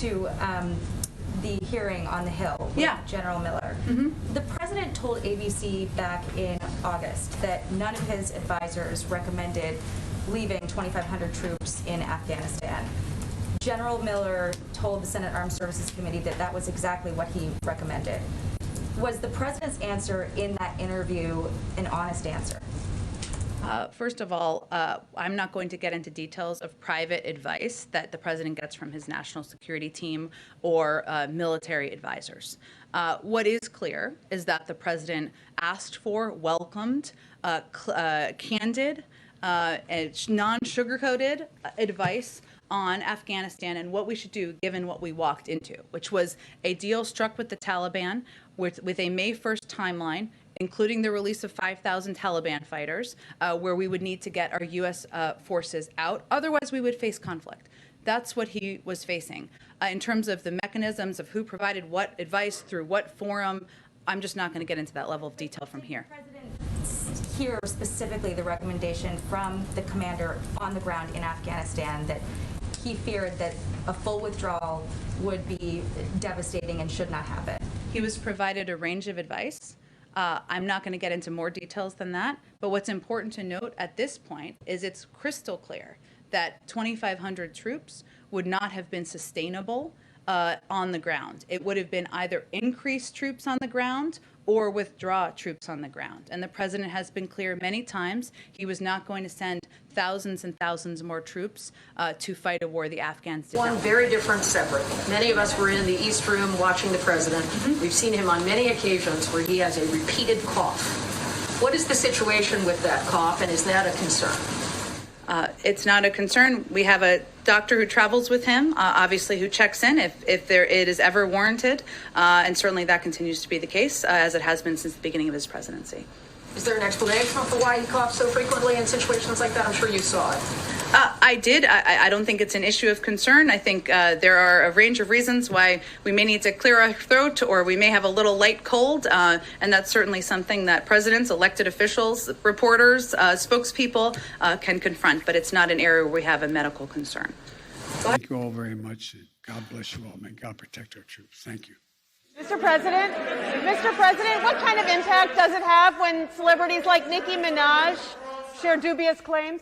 to the hearing on the Hill with General Miller. The president told ABC back in August that none of his advisors recommended leaving 2,500 troops in Afghanistan. General Miller told the Senate Armed Services Committee that that was exactly what he recommended. Was the president's answer in that interview an honest answer? First of all, I'm not going to get into details of private advice that the president gets from his national security team or military advisors. What is clear is that the president asked for, welcomed, candid, non-sugar-coated advice on Afghanistan and what we should do given what we walked into, which was a deal struck with the Taliban with a May 1st timeline, including the release of 5,000 Taliban fighters, where we would need to get our U.S. Forces out. Otherwise, we would face conflict. That's what he was facing. In terms of the mechanisms of who provided what advice through what forum, I'm just not going to get into that level of detail from here. Hear specifically the recommendation from the commander on the ground in Afghanistan that he feared that a full withdrawal would be devastating and should not happen. He was provided a range of advice. I'm not going to get into more details than that, but what's important to note at this point is it's crystal clear that 2,500 troops would not have been sustainable on the ground. It would have been either increase troops on the ground or withdraw troops on the ground. And the president has been clear many times he was not going to send thousands and thousands more troops to fight a war the Afghans did. One very different, separate. Many of us were in the East Room watching the president. We've seen him on many occasions where he has a repeated cough. What is the situation with that cough, and is that a concern? It's not a concern. We have a doctor who travels with him, obviously, who checks in if it is ever warranted, and certainly that continues to be the case, as it has been since the beginning of his presidency. Is there an explanation for why he coughs so frequently in situations like that? I'm sure you saw it. I did. I don't think it's an issue of concern. I think there are a range of reasons why we may need to clear our throat or we may have a little light cold, and that's certainly something that presidents, elected officials, reporters, spokespeople can confront, but it's not an area where we have a medical concern. Thank you all very much. God bless you all. May God protect our troops. Thank you. Mr. President, what kind of impact does it have when celebrities like Nicki Minaj share dubious claims?